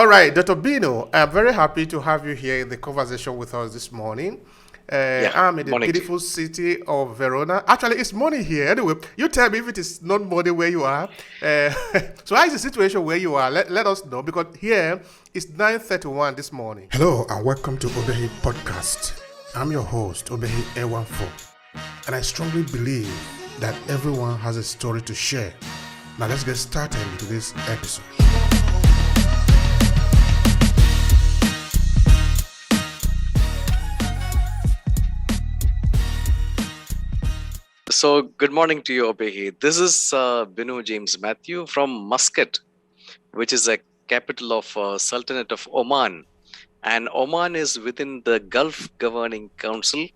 All right, Dr. Bino, I'm very happy to have you here in the conversation with us this morning. Yeah, I'm in the morning to you. beautiful city of Verona. Actually, it's morning here. Anyway, you tell me if it is not morning where you are. Uh, so, how is the situation where you are? Let us know because here it's 9:31 this morning. Hello and welcome to Obehi Podcast. I'm your host, Obehi A14, and I strongly believe that everyone has a story to share. Now, let's get started with this episode. So, good morning to you, Obehi. This is Bino James Matthew from Muscat, which is a capital of Sultanate of Oman. And Oman is within the Gulf Governing Council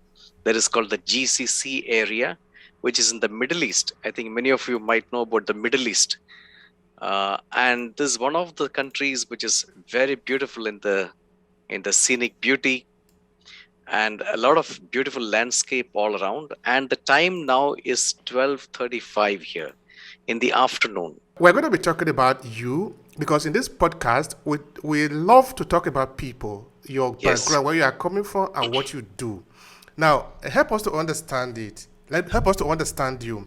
that is called the GCC area, which is in the Middle East. I think many of you might know about the Middle East. And this is one of the countries which is very beautiful in the scenic beauty and a lot of beautiful landscape all around. And the time now is 12:35 here in the afternoon. We're going to be talking about you because in this podcast, we love to talk about people, your Yes, background, where you are coming from, and what you do. Now, help us to understand it. Help us to understand you.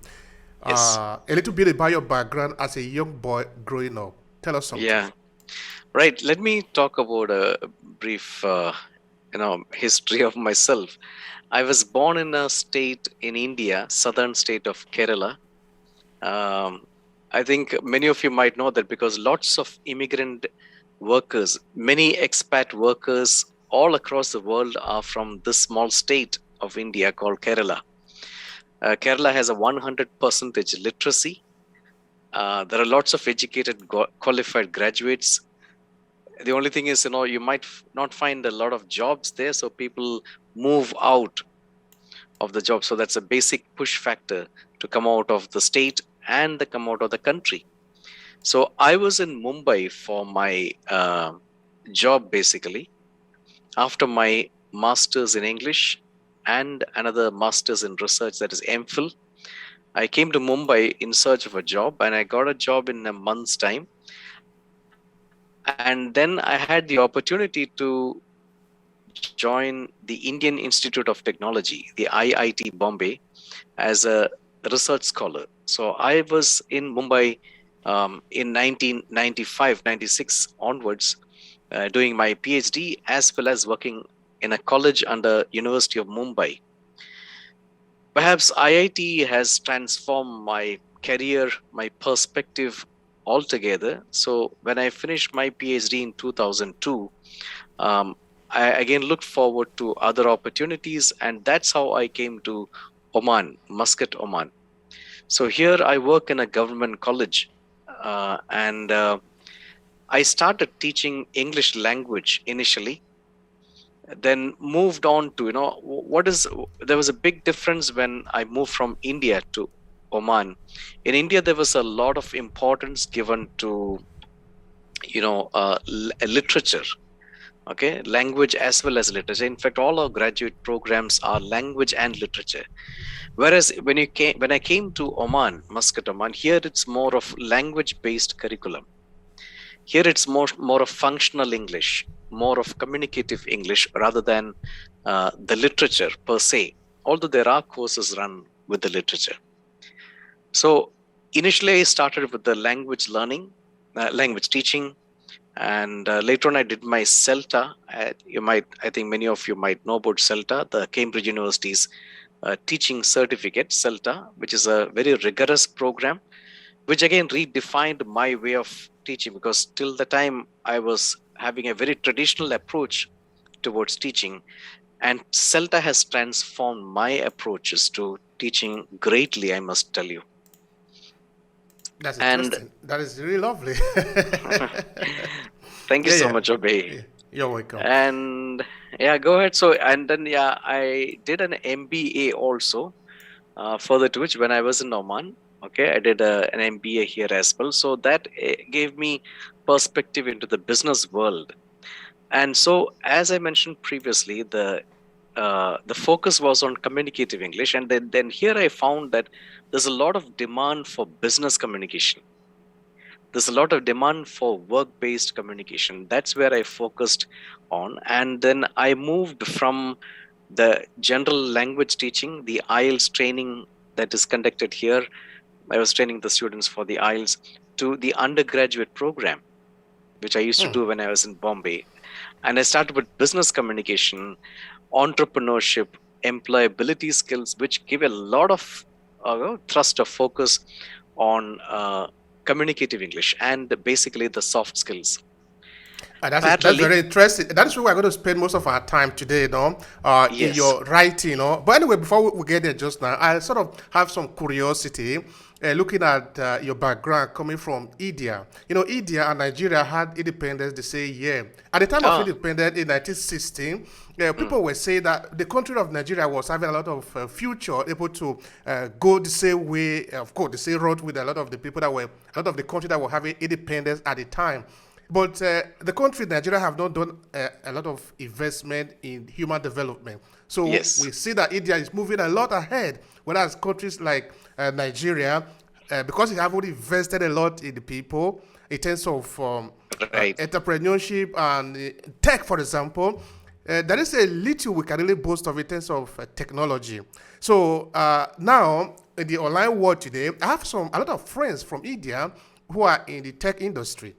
yes, A little bit about your background as a young boy growing up. Tell us something. yeah. Right. Let me talk about a brief, history of myself. I was born in a state in India, southern state of Kerala. Um, I think many of you might know that because lots of immigrant workers, many expat workers all across the world are from this small state of India called Kerala. Kerala has a 100% literacy. There are lots of educated, qualified graduates. The only thing is, you might not find a lot of jobs there, so people move out of the job. So that's a basic push factor to come out of the state and come out of the country. So I was in Mumbai for my job, basically, after my master's in English and another master's in research, that is MPhil. I came to Mumbai in search of a job, and I got a job in a month's time. And then I had the opportunity to join the Indian Institute of Technology, the IIT Bombay, as a research scholar. So I was in Mumbai in 1995, 96 onwards, doing my PhD as well as working in a college under University of Mumbai. Perhaps IIT has transformed my career, my perspective altogether. So when I finished my PhD in 2002, um, I again looked forward to other opportunities, and that's how I came to Oman, Muscat, Oman. So here I work in a government college, and I started teaching English language initially, then moved on to, there was a big difference when I moved from India to Oman. In India, there was a lot of importance given to, literature. Okay, language as well as literature. In fact, all our graduate programs are language and literature. Whereas when I came to Oman, Muscat, Oman, here it's more of language-based curriculum. Here it's more of functional English, more of communicative English rather than the literature per se. Although there are courses run with the literature. So initially I started with the language learning, language teaching, and later on I did my CELTA. I think many of you might know about CELTA, the Cambridge University's teaching certificate, CELTA, which is a very rigorous program, which again redefined my way of teaching, because till the time I was having a very traditional approach towards teaching, and CELTA has transformed my approaches to teaching greatly, I must tell you. That's And interesting. That is really lovely. thank you Yeah, so yeah. much, Obey. Yeah. You're welcome. And yeah, go ahead. So, and then, yeah, I did an MBA also, further to which when I was in Oman. Okay, I did an MBA here as well. So that gave me perspective into the business world. And so, as I mentioned previously, the focus was on communicative English, and then here I found that there's a lot of demand for business communication. there's a lot of demand for work-based communication. That's where I focused on. And then I moved from the general language teaching, the IELTS training that is conducted here. I was training the students for the IELTS, to the undergraduate program, which I used to do when I was in Bombay. And I started with business communication, entrepreneurship, employability skills, which give a lot of thrust of focus on communicative English and basically the soft skills. That's very interesting. That is where we're going to spend most of our time today, in Yes, your writing, But anyway, before we get there just now, I sort of have some curiosity looking at your background coming from India. India and Nigeria had independence the same year. At the time of independence in 1916, people were saying that the country of Nigeria was having a lot of future, able to go the same way, of course, the same road with a lot of the people a lot of the country that were having independence at the time. But the country, Nigeria, have not done a lot of investment in human development. So yes, we see that India is moving a lot ahead, whereas countries like Nigeria, because they haven't invested a lot in the people in terms of right. entrepreneurship and tech, for example, there is a little we can really boast of in terms of technology. So now, in the online world today, I have a lot of friends from India who are in the tech industry.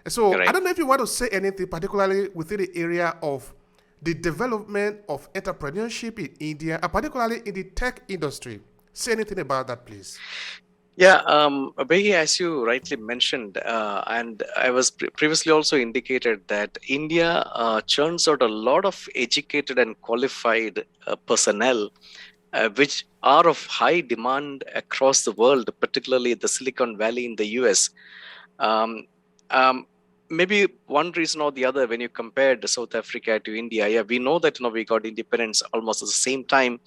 So I Right. don't know if you want to say anything, particularly within the area of the development of entrepreneurship in India, and particularly in the tech industry. Say anything about that, please. Yeah, Obehi, as you rightly mentioned, and I was previously also indicated that India churns out a lot of educated and qualified personnel, which are of high demand across the world, particularly the Silicon Valley in the US. Um, um, Maybe one reason or the other, when you compared South Africa to India, yeah, we know that we got independence almost at the same time,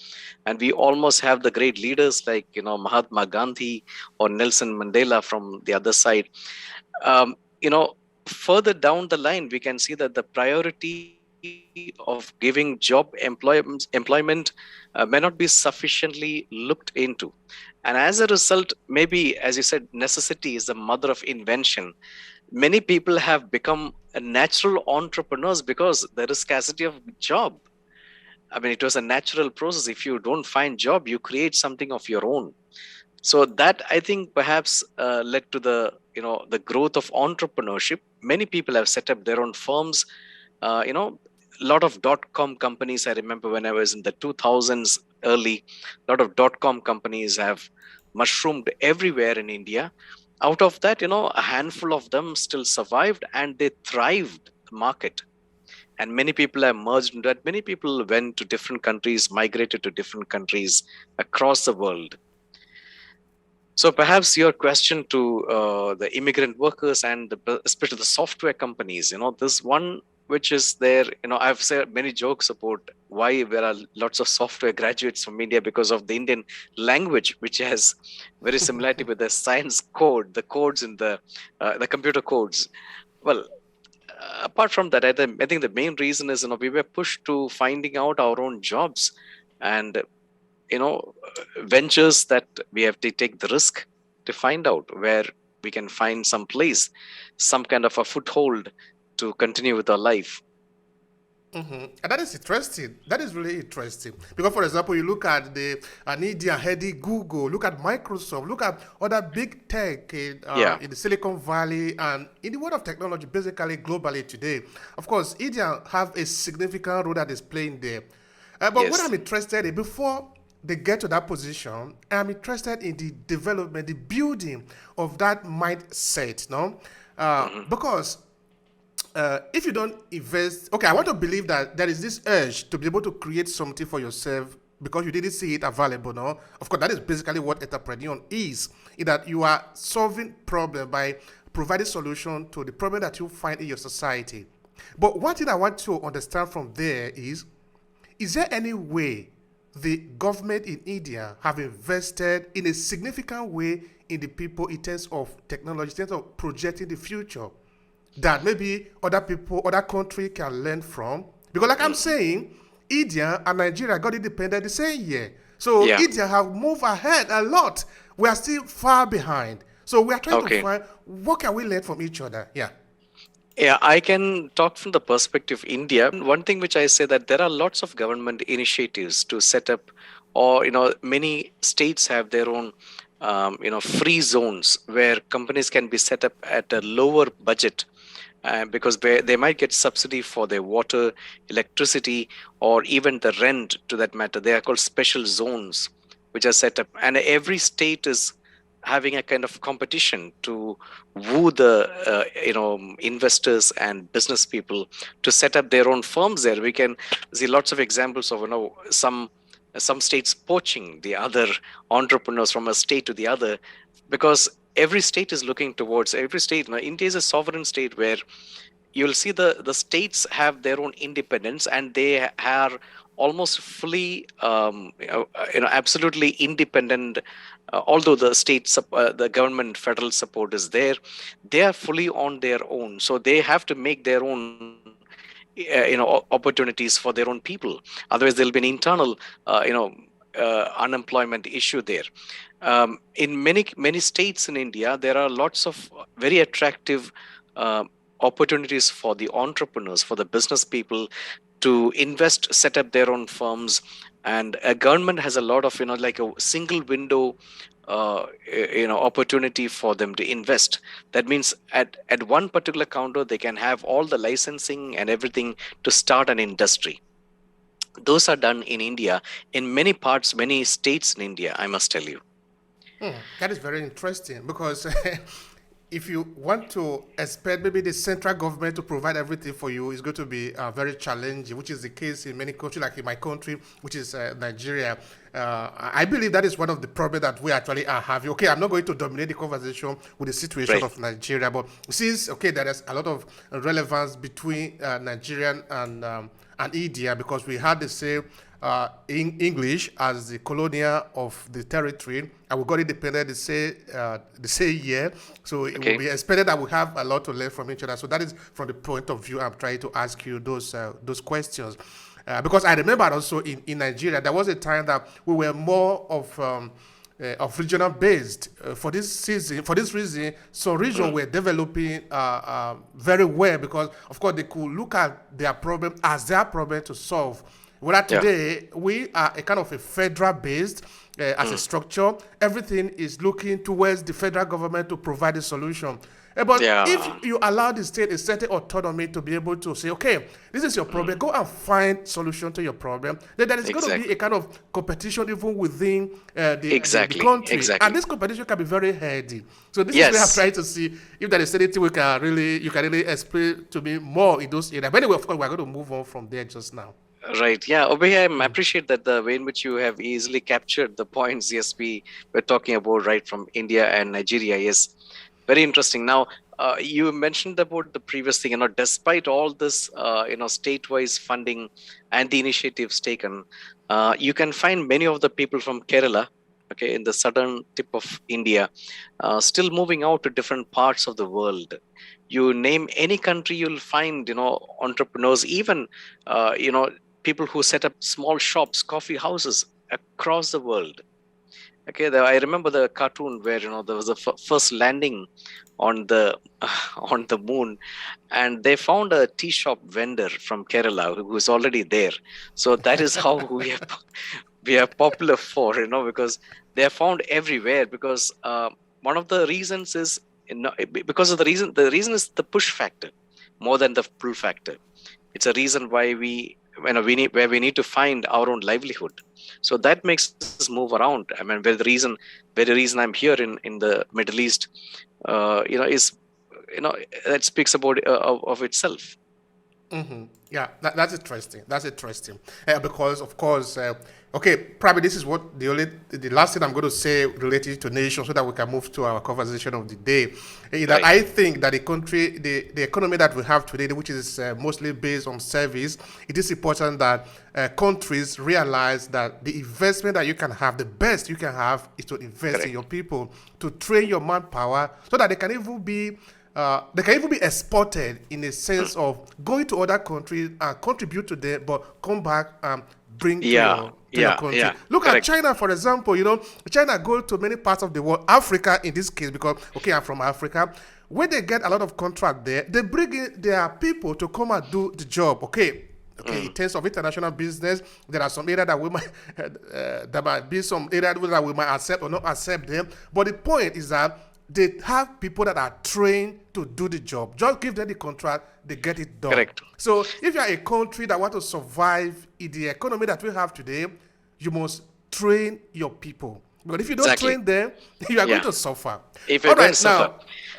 and we almost have the great leaders like Mahatma Gandhi or Nelson Mandela from the other side. Um, you know, Further down the line, we can see that the priority of giving employment may not be sufficiently looked into. And as a result, maybe, as you said, necessity is the mother of invention. Many people have become natural entrepreneurs because there is scarcity of job. I mean, it was a natural process. If you don't find job, you create something of your own. So that, I think, perhaps led to the growth of entrepreneurship. Many people have set up their own firms. A lot of dot-com companies. I remember when I was in the 2000s early, a lot of dot-com companies have mushroomed everywhere in India. Out of that, a handful of them still survived and they thrived the market. And many people have merged into that. Many people went to different countries, migrated to different countries across the world. So perhaps your question to the immigrant workers and especially the software companies, this one which is there, I've said many jokes about why there are lots of software graduates from India because of the Indian language, which has very similarity with the science code, the codes in the computer codes. Well, apart from that, I think the main reason is, we were pushed to finding out our own jobs and ventures that we have to take the risk to find out where we can find some place, some kind of a foothold to continue with our life. And that is interesting. That is really interesting. Because, for example, you look at the India heading Google, look at Microsoft, look at other big tech Yeah. in the Silicon Valley and in the world of technology, basically globally today. Of course, India have a significant role that is playing there. But what Yes. I'm interested in, before they get to that position, I'm interested in the development, the building of that mindset, no? Because if you don't invest, okay, I want to believe that there is this urge to be able to create something for yourself because you didn't see it available, no? Of course, that is basically what entrepreneur is that you are solving problem by providing solution to the problem that you find in your society. But one thing I want to understand from there is there any way the government in India have invested in a significant way in the people in terms of technology, in terms of projecting the future that maybe other people, other country can learn from? Because like I'm saying, India and Nigeria got independent the same year. So Yeah. India have moved ahead a lot. We are still far behind. So we are trying to Okay. find what can we learn from each other. Yeah. Yeah, I can talk from the perspective of India. One thing which I say that there are lots of government initiatives to set up, or many states have their own, free zones where companies can be set up at a lower budget, because they might get subsidy for their water, electricity, or even the rent to that matter. They are called special zones, which are set up, and every state is having a kind of competition to woo the investors and business people to set up their own firms there. We can see lots of examples of some states poaching the other entrepreneurs from a state to the other, because every state is looking towards every state. Now, India is a sovereign state where you'll see the states have their own independence, and they are almost fully absolutely independent. Although the government federal support is there, they are fully on their own, so they have to make their own opportunities for their own people. Otherwise there'll be an internal unemployment issue there. In many states in India, there are lots of very attractive opportunities for the entrepreneurs, for the business people to invest, set up their own firms, and a government has a lot of like a single window opportunity for them to invest. That means at one particular counter they can have all the licensing and everything to start an industry. Those are done in India, in many parts, many states in India, I must tell you. That is very interesting because if you want to expect maybe the central government to provide everything for you, it's going to be very challenging, which is the case in many countries, like in my country, which is Nigeria. I believe that is one of the problems that we actually are having. Okay, I'm not going to dominate the conversation with the situation Right. of Nigeria, but since, okay, there is a lot of relevance between Nigerian and India, because we had the same in English as the colonial of the territory, and we got independent the same year. So it Okay. will be expected that we have a lot to learn from each other. So that is from the point of view I'm trying to ask you those questions. Because I remember also in Nigeria, there was a time that we were more of regional based. For this reason, some regions were developing very well because, of course, they could look at their problem as their problem to solve. Whereas Yeah. today, we are a kind of a federal based as a structure. Everything is looking towards the federal government to provide a solution. But Yeah. if you allow the state a certain autonomy to be able to say, okay, this is your problem, go and find solution to your problem, then there is going to be Exactly. a kind of competition even within the Exactly. country. Exactly. And this competition can be very heady. So this is where I'm Yes. trying to see if there is anything you can really explain to me more in those areas. But anyway, of course, we're going to move on from there just now. Right. Yeah. Obehi, I appreciate that the way in which you have easily captured the points. Yes, we were talking about right from India and Nigeria. Yes. Very interesting. Now, you mentioned about the previous thing, despite all this, state-wise funding and the initiatives taken, you can find many of the people from Kerala, okay, in the southern tip of India, still moving out to different parts of the world. You name any country, you'll find, entrepreneurs, even, people who set up small shops, coffee houses across the world. Okay, I remember the cartoon where there was the first landing on the on the moon, and they found a tea shop vendor from Kerala who was already there. So that is how we are popular for, because they are found everywhere. Because one of the reasons is, because of the reason is the push factor more than the pull factor. It's a reason why we need to find our own livelihood. So that makes us move around. I mean, very reason I'm here in the Middle East, is that speaks about of itself. Yeah, that's interesting. That's interesting. Because, of course, okay, probably this is what the last thing I'm going to say related to nations so that we can move to our conversation of the day. That Right. I think that the economy that we have today, which is mostly based on service, it is important that countries realize that the investment that you can have, the best you can have, is to invest Correct. in your people, to train your manpower so that they can even be exported in a sense of going to other countries and contribute to them, but come back and bring Yeah. to to your Yeah, country. yeah, Look at correct. China, for example. China go to many parts of the world, Africa in this case, because okay, I'm from Africa. When they get a lot of contract there, they bring in their people to come and do the job. Okay, in Mm, terms of international business, there are some areas that we might there might be some areas that we might accept or not accept them. But the point is that they have people that are trained to do the job. Just give them the contract, they get it done. correct. So if you are a country that want to survive in the economy that we have today, you must train your people. But if you don't Exactly. train them, you are going Yeah. to suffer. If All you're going to right, suffer.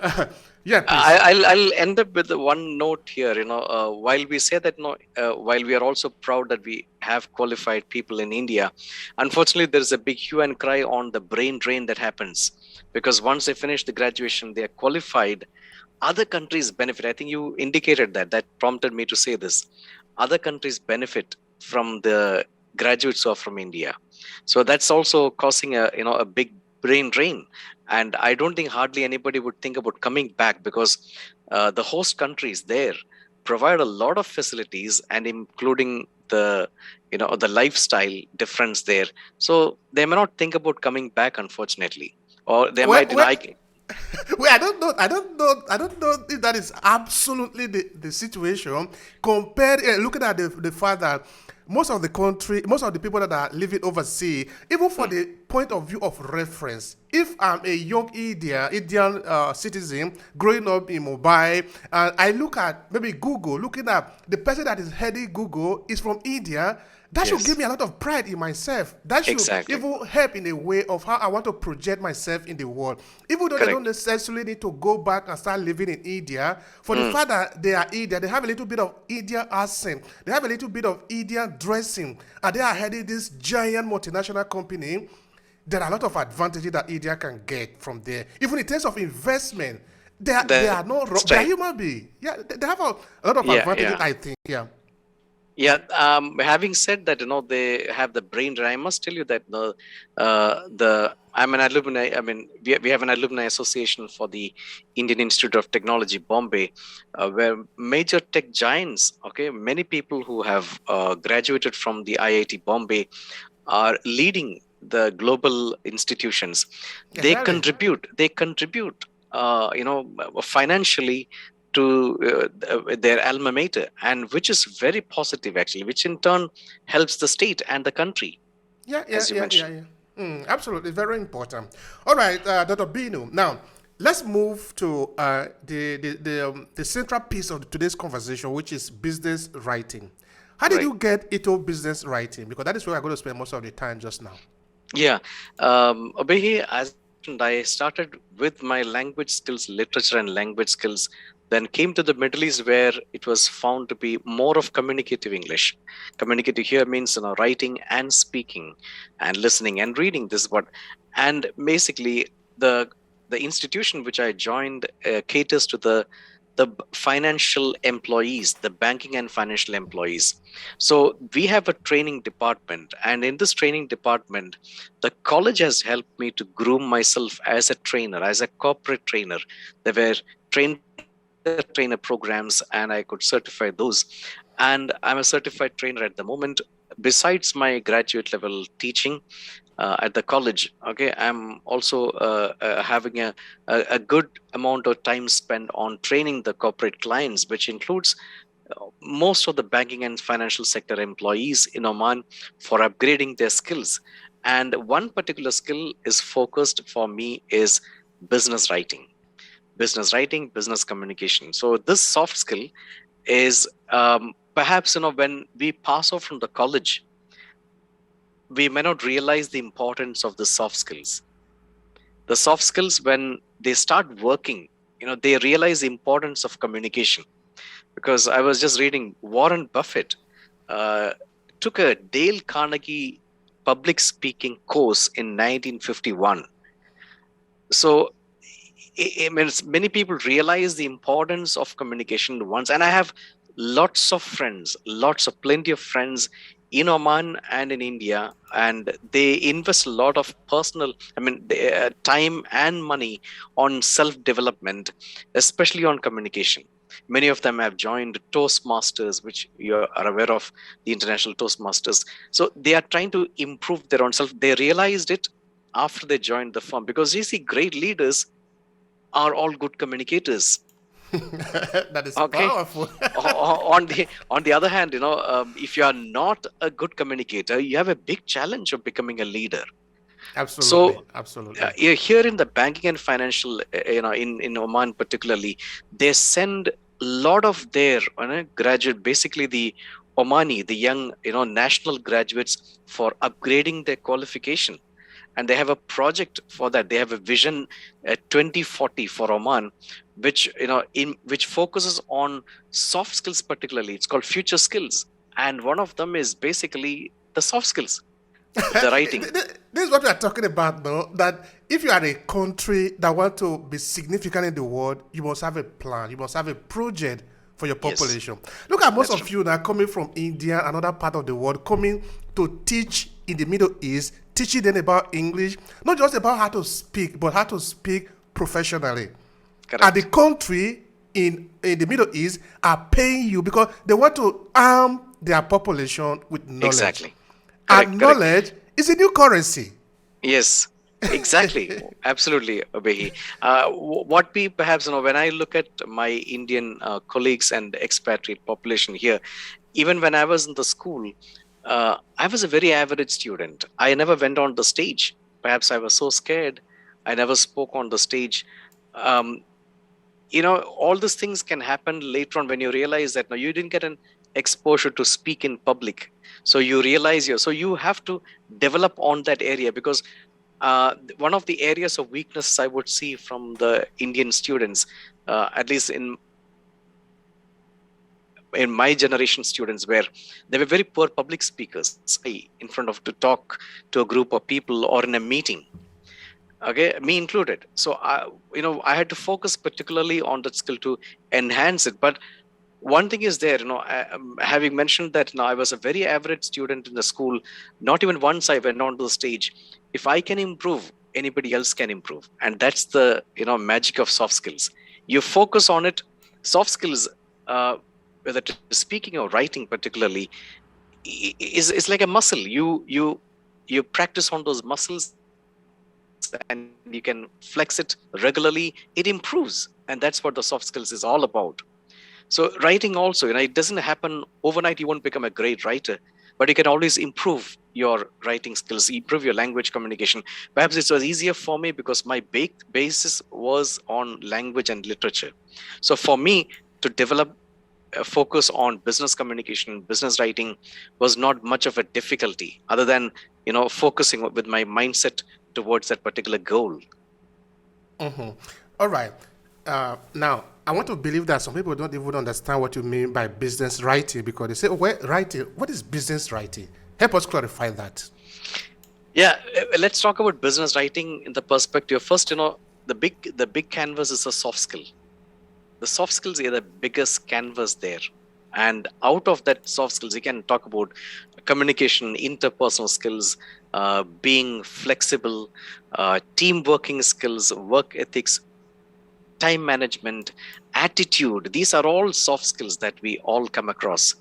now, yeah, please. I'll end up with the one note here. While we say that, while we are also proud that we have qualified people in India, unfortunately, there is a big hue and cry on the brain drain that happens, because once they finish the graduation, they are qualified. Other countries benefit. I think you indicated that. That prompted me to say this. Other countries benefit from the graduates who are from India. So that's also causing a big brain drain. And I don't think hardly anybody would think about coming back, because the host countries there provide a lot of facilities, and including the lifestyle difference there. So they may not think about coming back, unfortunately, or they Well, might. well, well, I don't know if that is absolutely the situation. Compared, looking at the fact that most of the people that are living overseas, even for the point of view of reference, if I'm a young Indian citizen growing up in Mumbai, and I look at maybe Google, looking at the person that is heading Google is from India, that should give Yes, me a lot of pride in myself. That should exactly. even help in a way of how I want to project myself in the world. Even though they don't Correct. necessarily need to go back and start living in India, for the Mm, fact that they are Indian, they have a little bit of Indian accent, they have a little bit of Indian dressing, and they are heading this giant multinational company. There are a lot of advantages that India can get from there. Even in terms of investment, they are that's not right. they are human beings. Yeah, they have a lot of Yeah, advantages, yeah. I think. Yeah. Yeah, having said that, they have the brain drain. I must tell you that the I'm an alumni. I mean, we have an alumni association for the Indian Institute of Technology, Bombay, where major tech giants, okay, many people who have graduated from the IIT Bombay are leading the global institutions. They Exactly. contribute. They contribute. Financially to their alma mater, and which is very positive actually, which in turn helps the state and the country, Yeah, yeah, as you yeah, yeah, mentioned. yeah. Absolutely, very important. All right, Dr. Binu. Now, let's move to the central piece of today's conversation, which is business writing. How did Right. you get into business writing? Because that is where I'm going to spend most of the time just now. Yeah. Obehi, as mentioned, I started with my language skills, literature and language skills, then came to the Middle East, where it was found to be more of communicative English. Communicative here means writing and speaking and listening and reading. This is what, and basically the the institution which I joined caters to the financial employees, the banking and financial employees. So we have a training department, and in this training department, the college has helped me to groom myself as a trainer, as a corporate trainer. There were trainer programs, and I could certify those. And I'm a certified trainer at the moment. Besides my graduate level teaching at the college, okay, I'm also having a good amount of time spent on training the corporate clients, which includes most of the banking and financial sector employees in Oman for upgrading their skills. And one particular skill is focused for me is business writing, business communication. So this soft skill is perhaps when we pass off from the college, we may not realize the importance of the soft skills. The soft skills, when they start working, they realize the importance of communication. Because I was just reading Warren Buffett uh, took a Dale Carnegie public speaking course in 1951. So it means many people realize the importance of communication once. And I have lots of friends, plenty of friends in Oman and in India, and they invest a lot of personal, time and money on self development, especially on communication. Many of them have joined Toastmasters, which you are aware of, the International Toastmasters. So they are trying to improve their own self. They realized it after they joined the firm, because you see, great leaders are all good communicators. That is Okay. powerful. On the other hand, if you are not a good communicator, you have a big challenge of becoming a leader. Absolutely, So absolutely. here in the banking and financial, in Oman particularly, they send a lot of their graduate, basically the Omani, the young national graduates, for upgrading their qualification. And they have a project for that. They have a vision 2040 for Oman, which which focuses on soft skills particularly. It's called future skills, and one of them is basically the soft skills, the writing. This is what we are talking about now. That if you are a country that want to be significant in the world, you must have a plan. You must have a project for your Yes, population. Look at most that's of true. you that are coming from India, another part of the world, coming to teach in the Middle East, teaching them about English, not just about how to speak, but how to speak professionally. And the Correct. country in the Middle East are paying you because they want to arm their population with knowledge. Exactly. Correct. And Correct. knowledge is a new currency. Yes, exactly. Absolutely, Obehi. What we perhaps, when I look at my Indian colleagues and expatriate population here, even when I was in the school, I was a very average student. I never went on the stage. Perhaps I was so scared. I never spoke on the stage. Um, all these things can happen later on when you realize that no, you didn't get an exposure to speak in public. So you realize so you have to develop on that area, because one of the areas of weakness I would see from the Indian students, at least in my generation students, where they were very poor public speakers in front of to talk to a group of people or in a meeting. Okay, me included. So I had to focus particularly on that skill to enhance it. But one thing is there, having mentioned that now I was a very average student in the school, not even once I went on to the stage. If I can improve, anybody else can improve. And that's the, magic of soft skills. You focus on it. Soft skills, whether it is speaking or writing particularly, is like a muscle. You practice on those muscles and you can flex it regularly, it improves. And that's what the soft skills is all about. So writing also, it doesn't happen overnight. You won't become a great writer, but you can always improve your writing skills, improve your language communication. Perhaps it was easier for me because my basis was on language and literature. So for me to develop a focus on business communication, business writing was not much of a difficulty, other than focusing with my mindset towards that particular goal. All right. Now, I want to believe that some people don't even understand what you mean by business writing because they say, oh, well, writing, what is business writing? Help us clarify that. Yeah, let's talk about business writing in the perspective. First, the big canvas is a soft skill. The soft skills are the biggest canvas there. And out of that soft skills, you can talk about communication, interpersonal skills, being flexible, team working skills, work ethics, time management, attitude. These are all soft skills that we all come across.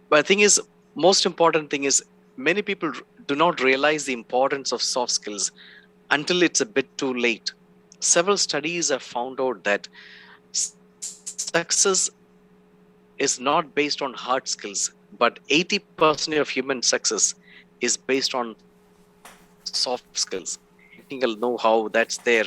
But the thing is, most important thing is, many people do not realize the importance of soft skills until it's a bit too late. Several studies have found out that success is not based on hard skills, but 80% of human success is based on soft skills. Technical know-how that's there,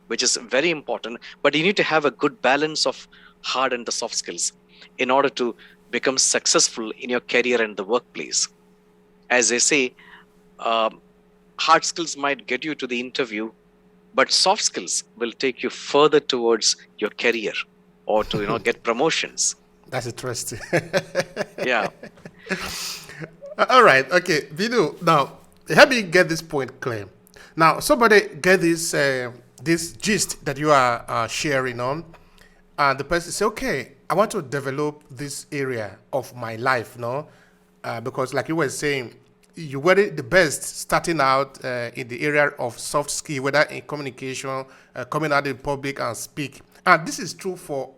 which is very important. But you need to have a good balance of hard and the soft skills in order to become successful in your career and the workplace. As they say, um, hard skills might get you to the interview, but soft skills will take you further towards your career or to get promotions. That's interesting. Yeah. All right. Okay. Bino, now, help me get this point clear. Now, somebody get this gist that you are sharing on, and the person say, okay, I want to develop this area of my life, no? Because like you were saying, you were the best starting out in the area of soft skill, whether in communication, coming out in public and speak. And this is true for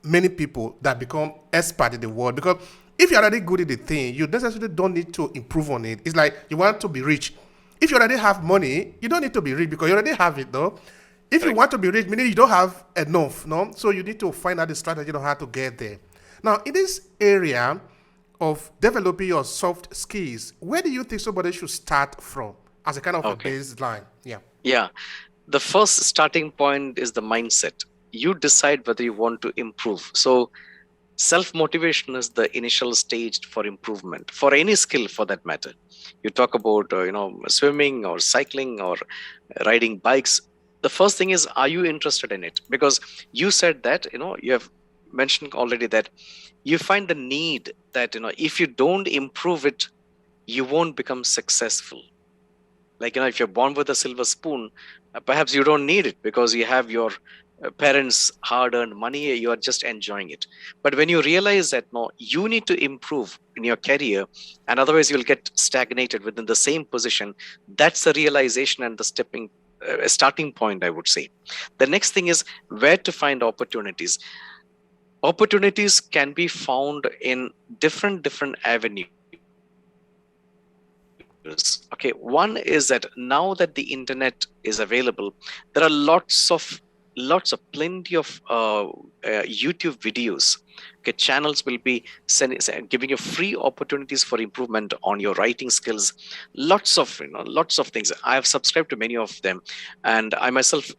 many people that become expert in the world. Because if you're already good at the thing, you necessarily don't need to improve on it. It's like you want to be rich. If you already have money, you don't need to be rich because you already have it, though. If you Correct. want to be rich, meaning you don't have enough, no? So you need to find out the strategy on how to get there. Now, in this area of developing your soft skills, where do you think somebody should start from as a kind of a Okay. baseline? Yeah. Yeah. The first starting point is the mindset. You decide whether you want to improve. So self motivation is the initial stage for improvement for any skill, for that matter. You talk about swimming or cycling or riding bikes. The first thing is, are you interested in it? Because you said that you have mentioned already that you find the need that if you don't improve it, you won't become successful. Like if you're born with a silver spoon, perhaps you don't need it because you have your parents hard earned money, you are just enjoying it. But when you realize that no, you need to improve in your career, and otherwise you'll get stagnated within the same position, that's the realization and the starting point, I would say. The next thing is where to find opportunities. Opportunities can be found in different avenues. Okay, one is that now that the internet is available, there are plenty of YouTube videos. Okay, channels will be giving you free opportunities for improvement on your writing skills. Lots of things. I have subscribed to many of them, and I myself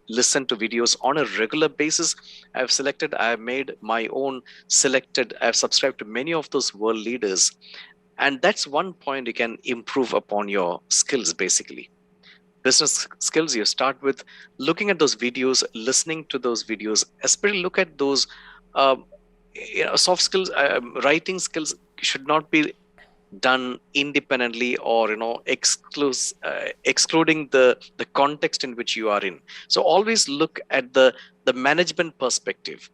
listen to videos on a regular basis. I have made my own selected. I have subscribed to many of those world leaders. And that's one point you can improve upon your skills, basically. Business skills, you start with looking at those videos, listening to those videos, especially look at those soft skills. Writing skills should not be done independently or excluding the context in which you are in. So always look at the management perspective.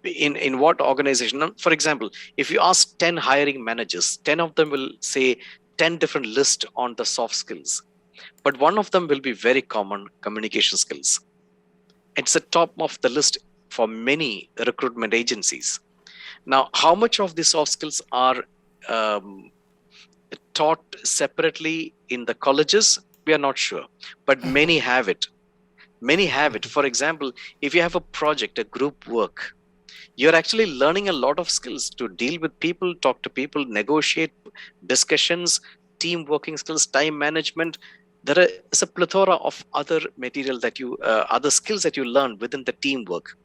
In what organization? For example, if you ask 10 hiring managers, 10 of them will say 10 different lists on the soft skills, but one of them will be very common: communication skills. It's the top of the list for many recruitment agencies. Now, how much of the soft skills are taught separately in the colleges? We are not sure, but many have it. For example, if you have a project, a group work, you're actually learning a lot of skills to deal with people, talk to people, negotiate, discussions, team working skills, time management. There is a plethora of other material other skills that you learn within the teamwork.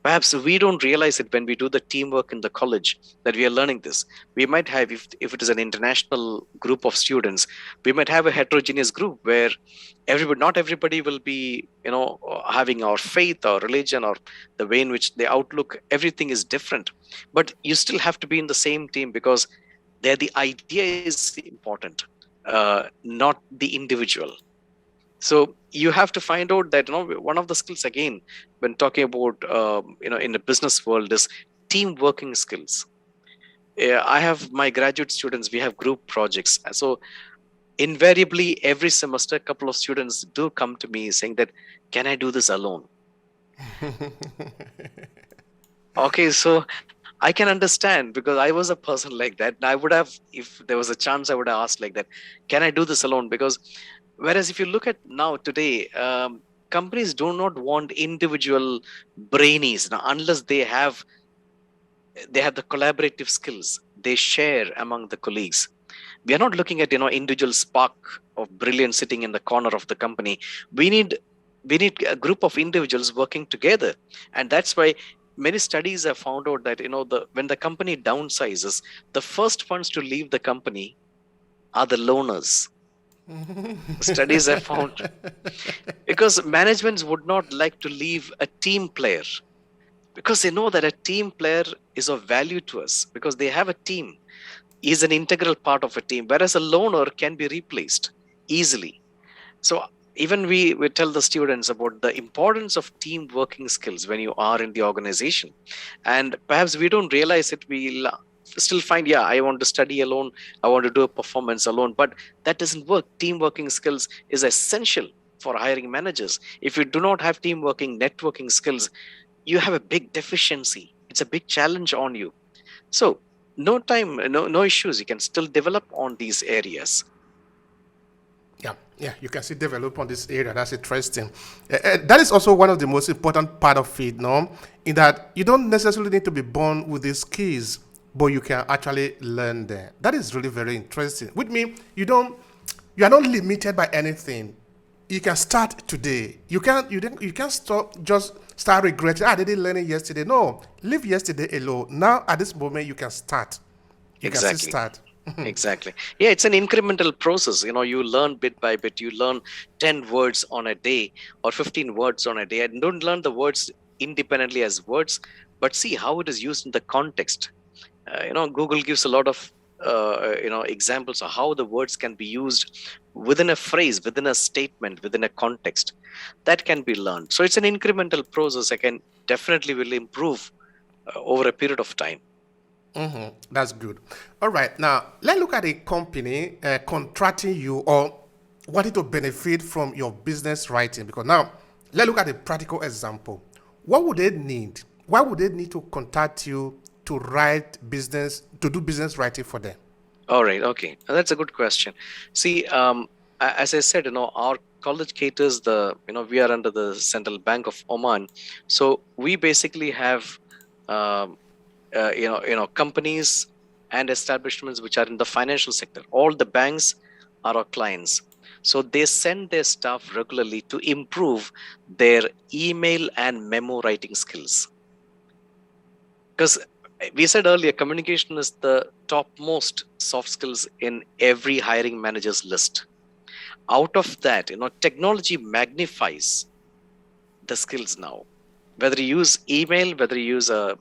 Perhaps we don't realize it when we do the teamwork in the college that we are learning this. We might have, if it is an international group of students, we might have a heterogeneous group where not everybody will be, having our faith or religion or the way in which the outlook, everything is different. But you still have to be in the same team because there the idea is important, not the individual. So you have to find out that one of the skills, again, when talking about in the business world, is team working skills. I have my graduate students, we have group projects. So invariably every semester a couple of students do come to me saying that, can I do this alone? Okay, so I can understand, because I was a person like that. I would have, if there was a chance, I would have asked like that, can I do this alone? Because whereas if you look at now today, companies do not want individual brainies now, unless they have the collaborative skills they share among the colleagues. We are not looking at individual spark of brilliance sitting in the corner of the company. We need a group of individuals working together, and that's why many studies have found out that when the company downsizes, the first ones to leave the company are the loners. Studies have found, because managements would not like to leave a team player, because they know that a team player is of value to us, because they have a team. Is an integral part of a team, whereas a loner can be replaced easily. So even we tell the students about the importance of team working skills when you are in the organization. And perhaps we don't realize it. We still find, I want to study alone, I want to do a performance alone, but that doesn't work. Team working skills is essential for hiring managers. If you do not have team working, networking skills, you have a big deficiency. It's a big challenge on you. So no time, no issues. You can still develop on these areas. Yeah, you can see develop on this area. That's interesting. That is also one of the most important part of it, no? In that you don't necessarily need to be born with these skills, but you can actually learn them. That is really very interesting. With me, you are not limited by anything. You can start today. You can't stop just start regretting. I didn't learn it yesterday. No, leave yesterday alone. Now at this moment you can start. You can still Exactly. start. Exactly. Yeah, it's an incremental process. You learn bit by bit. You learn 10 words on a day or 15 words on a day. And don't learn the words independently as words, but see how it is used in the context. Google gives a lot of examples of how the words can be used within a phrase, within a statement, within a context. That can be learned. So it's an incremental process. I can definitely will improve over a period of time. That's good. All right. Now, let's look at a company contracting you or wanting to benefit from your business writing. Because now, let's look at a practical example. What would they need? Why would they need to contact you to to do business writing for them? All right. Okay. That's a good question. See, as I said, our college caters we are under the Central Bank of Oman. So we basically have, um, companies and establishments which are in the financial sector. All the banks are our clients. So they send their staff regularly to improve their email and memo writing skills. Because we said earlier, communication is the topmost soft skills in every hiring manager's list. Out of that, technology magnifies the skills now. Whether you use email, whether you use a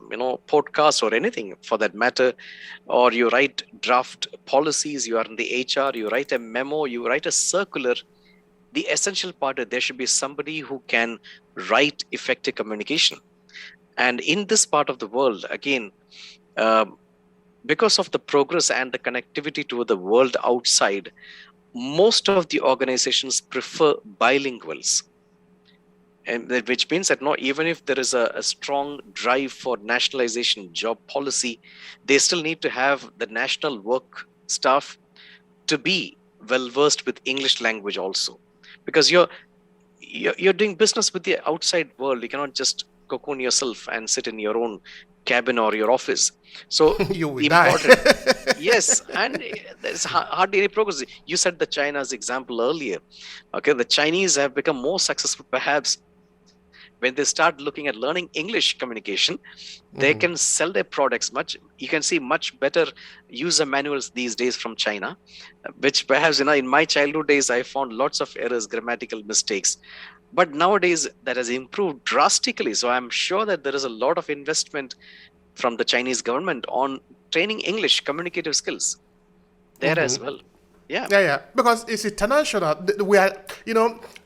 podcast or anything for that matter, or you write draft policies, you are in the HR, you write a memo, you write a circular. The essential part is there should be somebody who can write effective communication. And in this part of the world, again, because of the progress and the connectivity to the world outside, most of the organizations prefer bilinguals. And which means that even if there is a strong drive for nationalization job policy, they still need to have the national work staff to be well versed with English language also, because you're doing business with the outside world. You cannot just cocoon yourself and sit in your own cabin or your office. So You will important. die. Yes, and there's hardly any progress. You said the China's example earlier. Okay, the Chinese have become more successful perhaps when they start looking at learning English communication. They can sell their products you can see much better user manuals these days from China, which perhaps in my childhood days I found lots of errors, grammatical mistakes. But nowadays that has improved drastically. So I'm sure that there is a lot of investment from the Chinese government on training English communicative skills there as well. Yeah. Yeah. Because it's international. We are,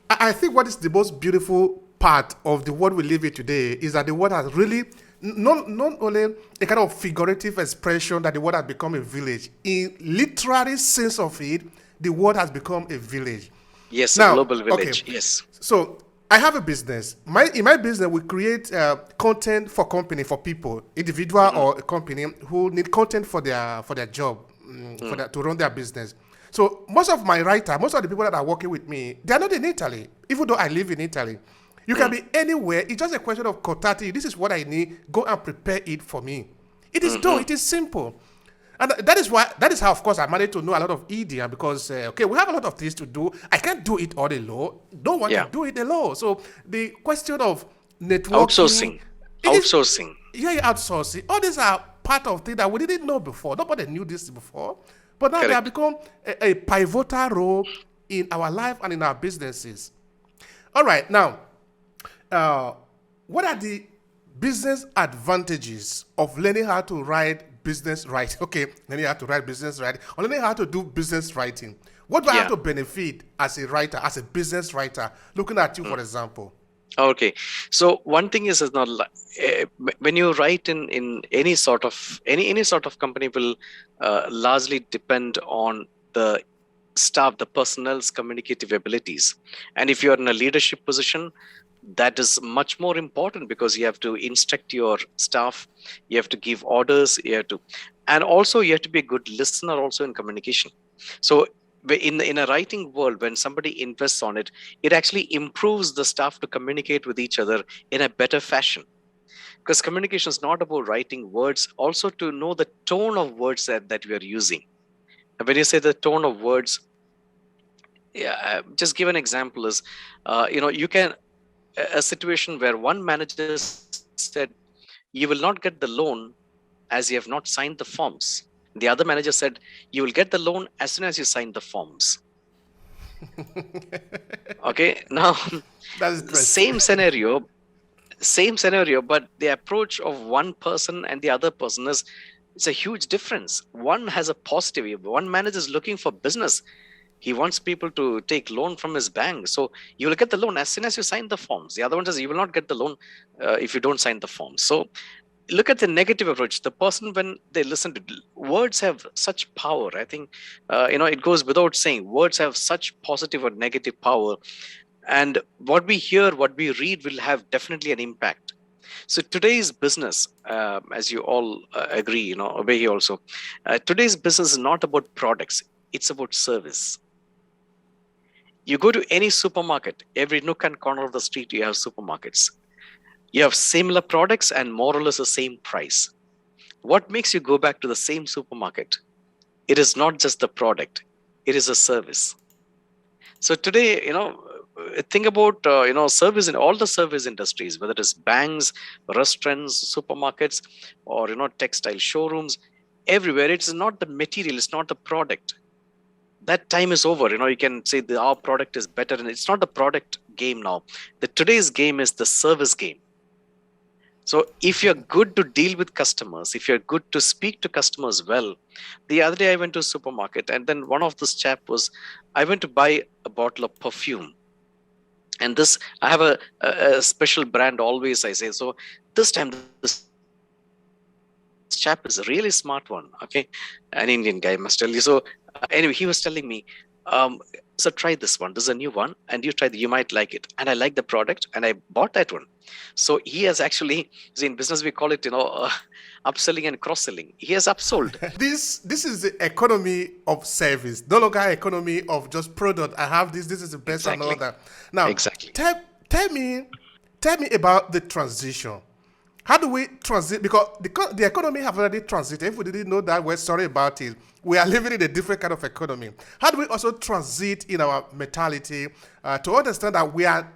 I think what is the most beautiful part of the world we live in today is that the world has really not only a kind of figurative expression that the world has become a village. In literary sense of it, the world has become a village. Yes, Now, a global village. okay, Yes. so I have a business. In my business, we create content for people, individual or a company who need content for their job, to run their business. So most of the people that are working with me, they are not in Italy, even though I live in Italy. You can be anywhere. It's just a question of contacting. This is what I need. Go and prepare it for me. It is done. It is simple. And that is how, of course, I managed to know a lot of idiom because, we have a lot of things to do. I can't do it all alone. Don't want to do it alone. So the question of networking. Outsourcing. Outsourcing. All these are part of things that we didn't know before. Nobody knew this before. But now they have become a pivotal role in our life and in our businesses. All right. Now, what are the business advantages of learning how to write business writing? Okay, learning how to write business writing, or learning how to do business writing. What do I have to benefit as a writer, as a business writer, looking at you, for example? Okay, so one thing is not when you write in any sort of company will largely depend on the staff, the personnel's communicative abilities. And if you are in a leadership position, That is much more important because you have to instruct your staff, you have to give orders, and also you have to be a good listener also in communication. So in a writing world, when somebody invests on it, it actually improves the staff to communicate with each other in a better fashion. Because communication is not about writing words, also to know the tone of words that we are using. And when you say the tone of words, just give an example is, you can, a situation where one manager said, you will not get the loan as you have not signed the forms. The other manager said, you will get the loan as soon as you sign the forms. Okay, now That's interesting. same scenario, but the approach of one person and the other person is, it's a huge difference. One has a positive, one manager is looking for business. He wants people to take loan from his bank. So you will get the loan as soon as you sign the forms. The other one says you will not get the loan if you don't sign the forms. So look at the negative approach. The person, when they listen to words, have such power. I think it goes without saying. Words have such positive or negative power, and what we hear, what we read, will have definitely an impact. So today's business, as you all agree, Obehi also, today's business is not about products; it's about service. You go to any supermarket, every nook and corner of the street, you have supermarkets. You have similar products and more or less the same price. What makes you go back to the same supermarket? It is not just the product, it is a service. So today, think about, service in all the service industries, whether it is banks, restaurants, supermarkets, or, textile showrooms, everywhere. It's not the material, it's not the product. That time is over. You can say our product is better, and it's not the product game now. Today's game is the service game. So if you're good to deal with customers, if you're good to speak to customers well, the other day I went to a supermarket, and then one of this chap was, I went to buy a bottle of perfume. And this, I have a special brand always, I say. So this time, this chap is a really smart one, okay? An Indian guy, I must tell you. So anyway, he was telling me, so try this one. This is a new one, and you might like it. And I like the product, and I bought that one. So he has actually, see, in business we call it, upselling and cross-selling. He has upsold. This is the economy of service, no longer economy of just product. I have this. This is the best and all that. Now, Exactly. tell me about the transition. How do we transit? Because the economy have already transited. If we didn't know that, we're sorry about it. We are living in a different kind of economy. How do we also transit in our mentality to understand that we are?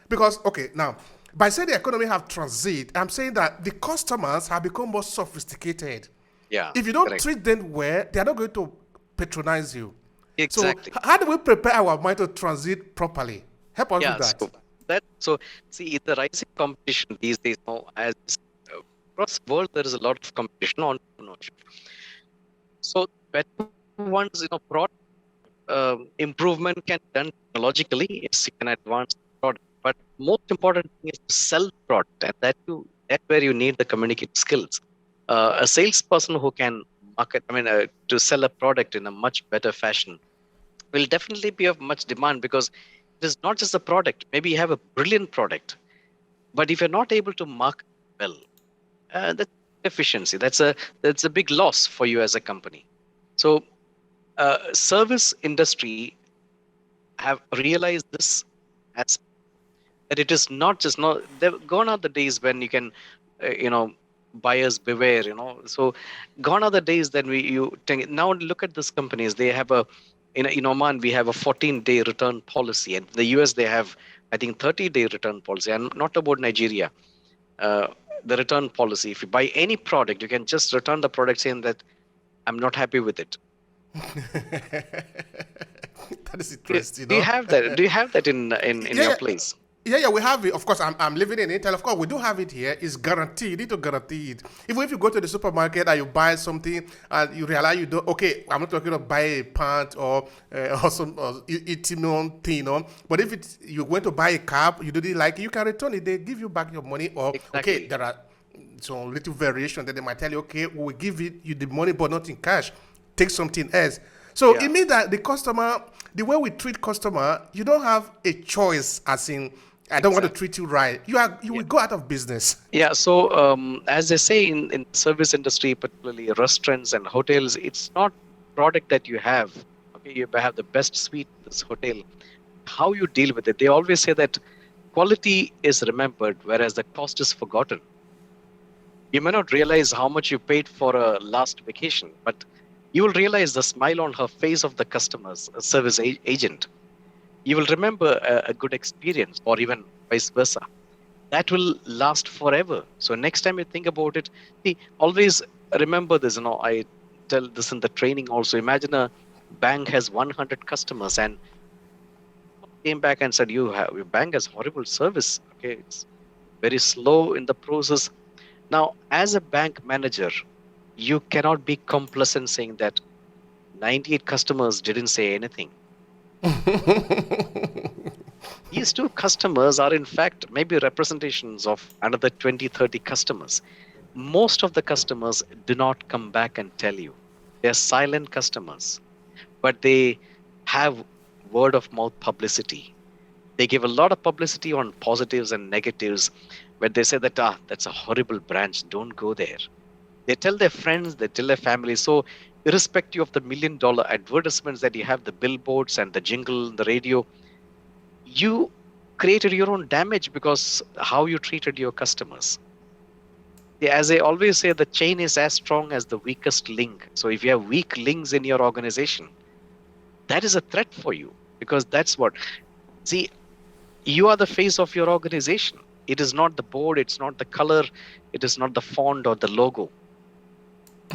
Because, okay, now, by saying the economy have transit, I'm saying that the customers have become more sophisticated. Yeah. If you don't correct. treat them well, they are not going to patronize you. Exactly. So, how do we prepare our mind to transit properly? Help us Yeah. with that. So see, the rising competition these days, as across the world, there is a lot of competition on entrepreneurship. So better ones, product improvement can be done technologically. Yes, you can advance the product, but most important thing is to sell the product, and that's where you need the communicative skills. A salesperson who can market, to sell a product in a much better fashion will definitely be of much demand, because it is not just the product. Maybe you have a brilliant product, but if you're not able to market well, that's efficiency. That's a big loss for you as a company. So, service industry have realized this as that it is not just they've gone are the days when you can, buyers beware. So, gone are the days that now look at these companies. They have in Oman we have a 14-day return policy, and in the US they have, I think, 30-day return policy. And not about Nigeria. The return policy, if you buy any product, you can just return the product saying that I'm not happy with it. That is interesting. Do you have that? Do you have that in your place? Yeah, we have it. Of course, I'm living in it, and of course, we do have it here. It's guaranteed. You need to guarantee it. Even if you go to the supermarket and you buy something and you realize you don't, okay, I'm not talking about buy a pant or some eating thing, but if you're going to buy a cap, you didn't like it, you can return it. They give you back your money, or Exactly. okay, there are some little variation that they might tell you, okay, we will give you the money, but not in cash. Take something else. So it means that the customer, the way we treat customer, you don't have a choice, as in I don't want to Exactly. treat you right. You will go out of business. Yeah, so as they say in service industry, particularly restaurants and hotels, it's not product that you have. Okay, you have the best suite in this hotel. How you deal with it. They always say that quality is remembered, whereas the cost is forgotten. You may not realize how much you paid for a last vacation, but you will realize the smile on her face of the customers, a service agent. You will remember a good experience, or even vice versa. That will last forever. So next time you think about it, see, always remember this. I tell this in the training also. Imagine a bank has 100 customers and came back and said, your bank has horrible service. Okay, it's very slow in the process. Now, as a bank manager, you cannot be complacent saying that 98 customers didn't say anything. These two customers are, in fact, maybe representations of another 20, 30 customers. Most of the customers do not come back and tell you. They're silent customers, but they have word of mouth publicity. They give a lot of publicity on positives and negatives, where they say that, that's a horrible branch, don't go there. They tell their friends, they tell their family. So, irrespective of the $1 million advertisements that you have, the billboards and the jingle, the radio, you created your own damage because how you treated your customers. As I always say, the chain is as strong as the weakest link. So if you have weak links in your organization, that is a threat for you, because that's what, see, you are the face of your organization. It is not the board, it's not the color, it is not the font or the logo.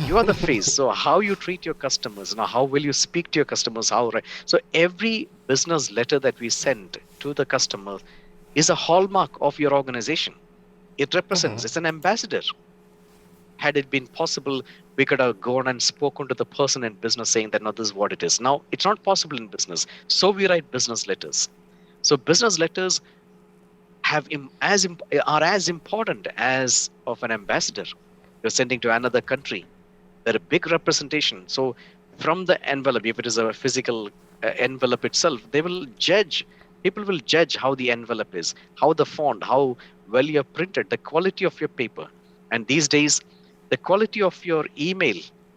You are the face. So how you treat your customers, how will you speak to your customers? So every business letter that we send to the customer is a hallmark of your organization. It represents, it's an ambassador. Had it been possible, we could have gone and spoken to the person in business saying that, no, this is what it is. Now, it's not possible in business. So we write business letters. So business letters are as important as of an ambassador you're sending to another country. They're a big representation. So from the envelope, if it is a physical envelope itself, people will judge how the envelope is, how the font, how well you're printed, the quality of your paper. And these days, the quality of your email,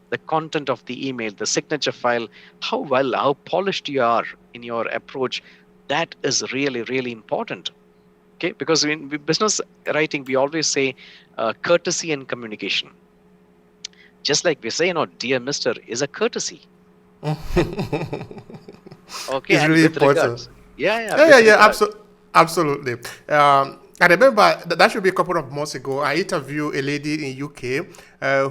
the content of the email, the signature file, how polished you are in your approach, that is really, really important. Okay, because in business writing, we always say courtesy and communication. Just like we say, dear Mister is a courtesy. Okay, It's and really with important. regards. Yeah, Yeah, yeah, with yeah, regards. absolutely. I remember that should be a couple of months ago. I interviewed a lady in UK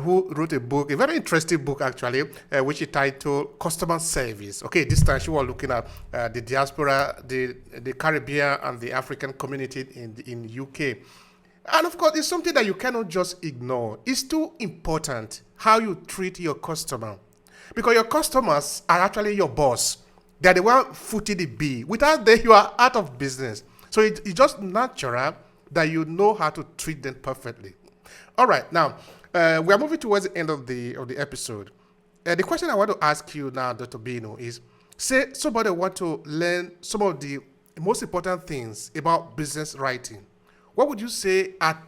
who wrote a book, a very interesting book actually, which she titled "Customer Service." Okay, this time she was looking at the diaspora, the Caribbean, and the African community in UK. And of course, it's something that you cannot just ignore. It's too important how you treat your customer. Because your customers are actually your boss. They're the one footing the bill. Without them, you are out of business. So it's just natural that you know how to treat them perfectly. All right, now we are moving towards the end of the episode. The question I want to ask you now, Dr. Bino, is say somebody want to learn some of the most important things about business writing. What would you say are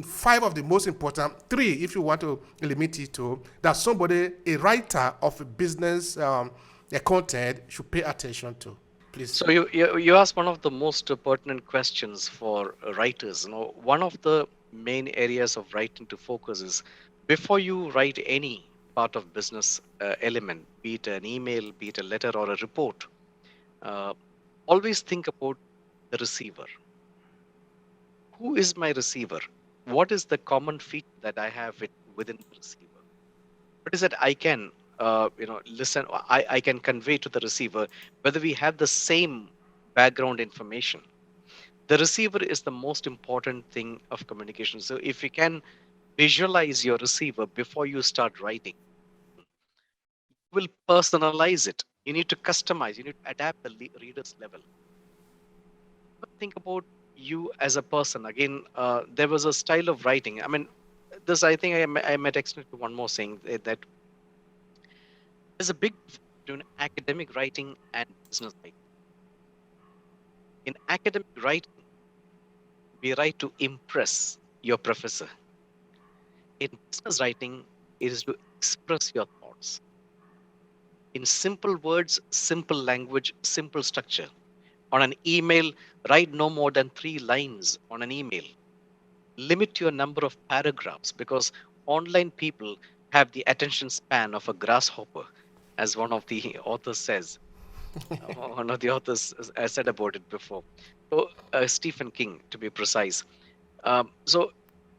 five of the most important, three if you want to limit it to, that somebody, a writer of a business a content should pay attention to? Please. So you asked one of the most pertinent questions for writers. One of the main areas of writing to focus is, before you write any part of business element, be it an email, be it a letter or a report, uh, always think about the receiver. Who is my receiver? What is the common feature that I have within the receiver? What is that I can listen, I can convey to the receiver, whether we have the same background information. The receiver is the most important thing of communication. So if you can visualize your receiver before you start writing, you will personalize it. You need to customize, you need to adapt the reader's level. Think about you as a person. Again, there was a style of writing. I mean, this, I think I might extend to one more thing, that there's a big difference between academic writing and business writing. In academic writing, we write to impress your professor. In business writing, it is to express your thoughts in simple words, simple language, simple structure. On an email, write no more than 3 lines on an email. Limit your number of paragraphs because online people have the attention span of a grasshopper, as one of the authors says. One of the authors has said about it before. So, Stephen King, to be precise. So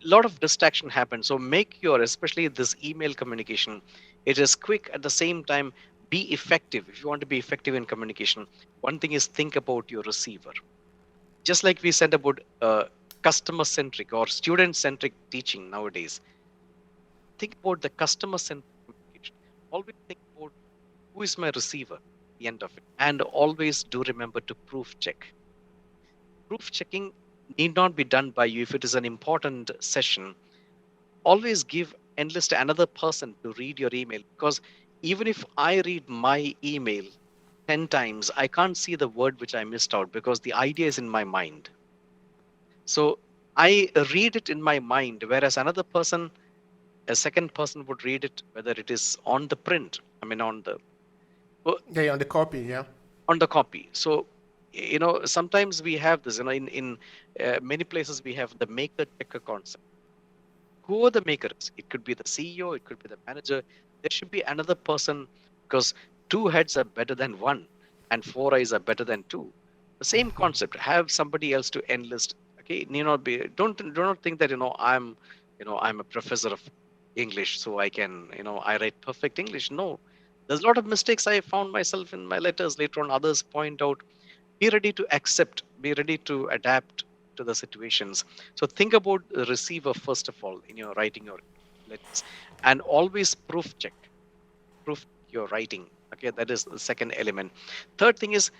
a lot of distraction happens. So make your, especially this email communication, it is quick at the same time. Be effective. If you want to be effective in communication, one thing is think about your receiver. Just like we said about customer centric or student centric teaching nowadays, think about the customer centric communication. Always think about who is my receiver at the end of it. And always do remember to proof check. Proof checking need not be done by you if it is an important session. Always give enlist another person to read your email, because even if I read my email 10 times, I can't see the word which I missed out because the idea is in my mind. So I read it in my mind, whereas another person, a second person, would read it whether it is on the print, I mean Yeah, on the copy, yeah. on the copy. So sometimes we have this, in many places we have the maker checker concept. Who are the makers? It could be the CEO, it could be the manager. There should be another person, because two heads are better than one and four eyes are better than two. The same concept. Have somebody else to enlist. Okay, need not be. Do not think that I'm a professor of English, so I can I write perfect English. No, there's a lot of mistakes I found myself in my letters. Later on, others point out. Be ready to accept. Be ready to adapt to the situations. So think about the receiver first of all in your writing your letters, and always proof your writing. Okay, that is the second element. Third thing is,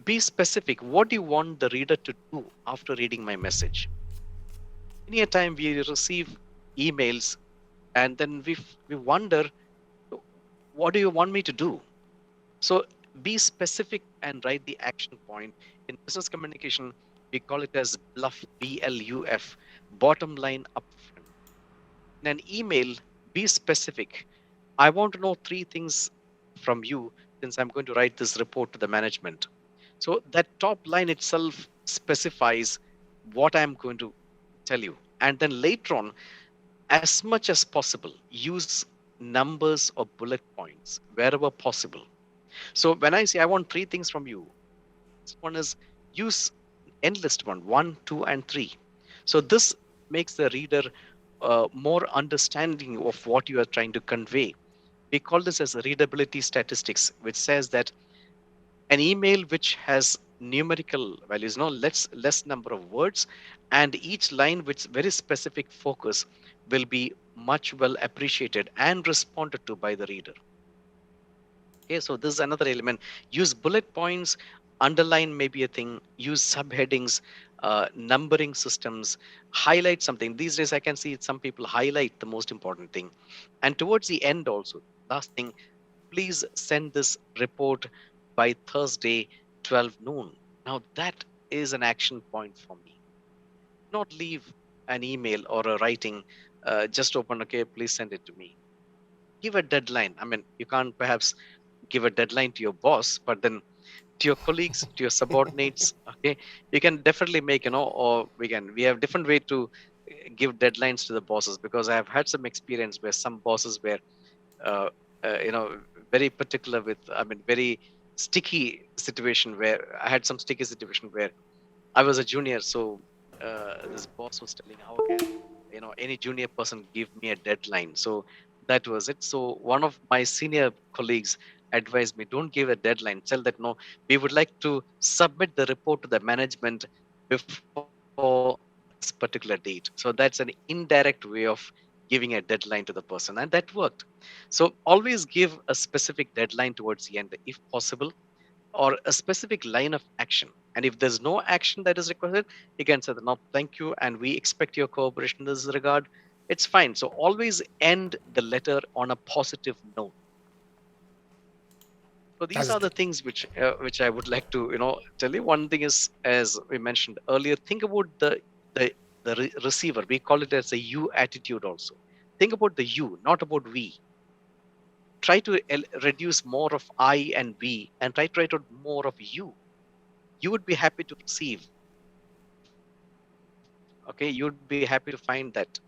be specific. What do you want the reader to do after reading my message? Many a time we receive emails and then we wonder, what do you want me to do? So be specific and write the action point. In business communication, we call it as bluff, BLUF, bottom line upfront. In an email, be specific. I want to know 3 things from you since I'm going to write this report to the management. So that top line itself specifies what I'm going to tell you. And then later on, as much as possible, use numbers or bullet points wherever possible. So when I say I want 3 things from you, one is use enlist one, two, and three. So this makes the reader more understanding of what you are trying to convey. We call this as readability statistics, which says that an email which has numerical values, no less number of words, and each line with very specific focus will be much well appreciated and responded to by the reader. Okay, so this is another element. Use bullet points, underline maybe a thing, use subheadings, numbering systems, highlight something. These days, I can see some people highlight the most important thing. And towards the end, also, last thing, please send this report by Thursday, 12 noon. Now, that is an action point for me. Not leave an email or a writing, just open, okay, please send it to me. Give a deadline. I mean, you can't perhaps give a deadline to your boss, but then to your colleagues, to your subordinates, okay, you can definitely make, or we have different way to give deadlines to the bosses, because I have had some experience where some bosses were, uh, very particular with, I mean, very sticky situation where I had some sticky situation where I was a junior. So this boss was telling, how can any junior person give me a deadline? So that was it. So one of my senior colleagues advised me, don't give a deadline. Tell that, no, we would like to submit the report to the management before this particular date. So that's an indirect way of giving a deadline to the person, and that worked. So always give a specific deadline towards the end, if possible, or a specific line of action. And if there's no action that is requested, you can say, no, thank you, and we expect your cooperation in this regard. It's fine. So always end the letter on a positive note. So these That's are the things which I would like to tell you. One thing is, as we mentioned earlier, think about the the receiver. We call it as a you attitude also. Think about the you, not about we. Try to reduce more of I and we, and try to write out more of you. You would be happy to receive. Okay, you'd be happy to find that.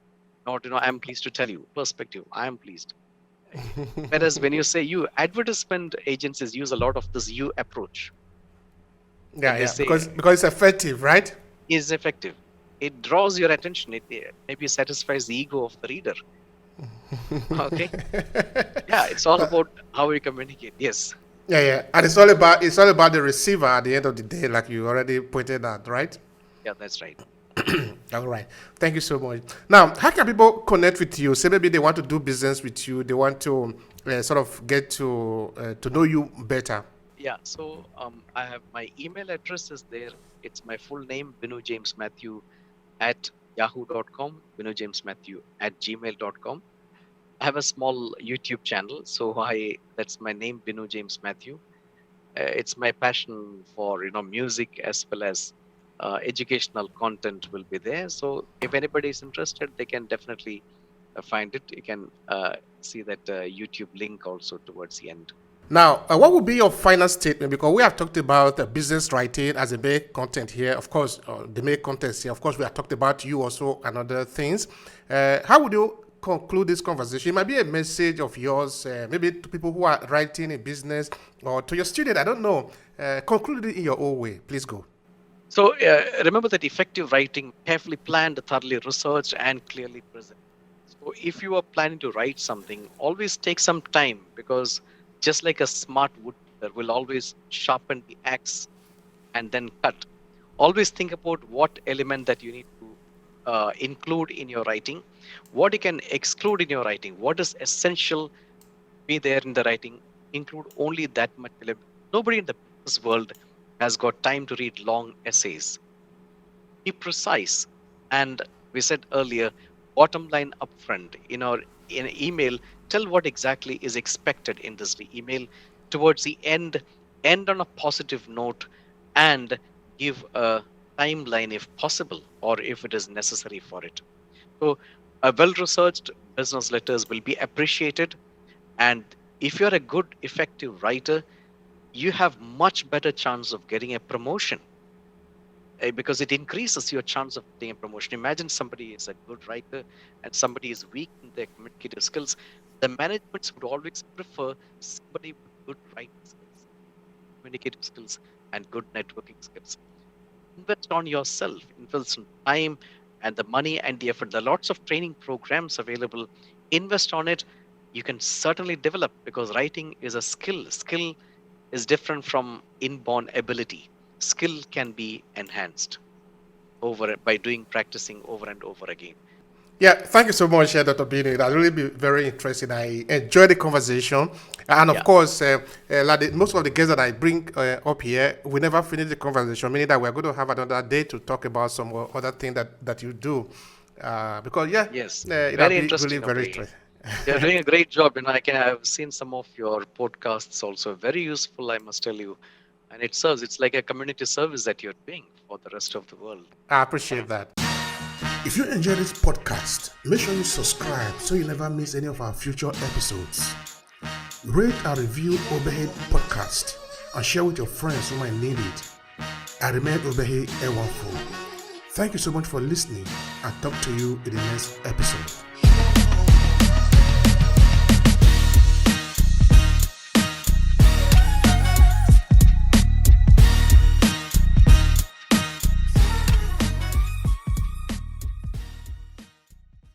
Not, I'm pleased to tell you. Perspective, I am pleased. Whereas when you say you, advertisement agencies use a lot of this you approach. Yeah, because it's effective, right? Is effective. It draws your attention. It maybe satisfies the ego of the reader. Okay. Yeah, it's all about how we communicate. Yes. Yeah, and it's all about the receiver at the end of the day, like you already pointed out, right? Yeah, that's right. All right. Thank you so much. Now, how can people connect with you? Say maybe they want to do business with you. They want to sort of get to know you better. Yeah. So I have my email address is there. It's my full name, Bino James Matthew at yahoo.com, Bino James Matthew at gmail.com. I have a small YouTube channel. So that's my name, Bino James Matthew. It's my passion for, music as well as educational content will be there. So if anybody is interested, they can definitely find it. You can see that YouTube link also towards the end. Now, what would be your final statement? Because we have talked about business writing as a main content here. Of course, the main content here. Of course, we have talked about you also and other things. How would you conclude this conversation? It might be a message of yours, maybe to people who are writing in business or to your student. I don't know. Conclude it in your own way. Please go. So remember that effective writing, carefully planned, thoroughly researched, and clearly present. So if you are planning to write something, always take some time, because just like a smart woodcutter will always sharpen the axe and then cut. Always think about what element that you need to include in your writing, what you can exclude in your writing, what is essential be there in the writing, include only that much element. Nobody in the business world has got time to read long essays. Be precise. And we said earlier, bottom line upfront. In an email, tell what exactly is expected in this email. Towards the end on a positive note, and give a timeline if possible, or if it is necessary for it. So a well-researched business letters will be appreciated. And if you're a good, effective writer, you have much better chance of getting a promotion, because it increases your chance of getting a promotion. Imagine somebody is a good writer and somebody is weak in their communicative skills. The managements would always prefer somebody with good writing skills, communicative skills, and good networking skills. Invest on yourself, invest in time and the money and the effort. There are lots of training programs available. Invest on it. You can certainly develop, because writing is a skill. Skill is different from inborn ability. Skill can be enhanced by practicing over and over again. Yeah, thank you so much, Dr. Bino. That really be very interesting. I enjoyed the conversation. And of course, like most of the guests that I bring up here, we never finish the conversation, meaning that we're going to have another day to talk about some other thing that you do. Because, yes, very interesting. Really very interesting. You're doing a great job. I have seen some of your podcasts also. Very useful, I must tell you. And it's like a community service that you're doing for the rest of the world. I appreciate that. If you enjoy this podcast, make sure you subscribe so you never miss any of our future episodes. Rate and review Obehi Podcast and share with your friends who might need it. I remain Obehi Ewafo. Thank you so much for listening, and talk to you in the next episode.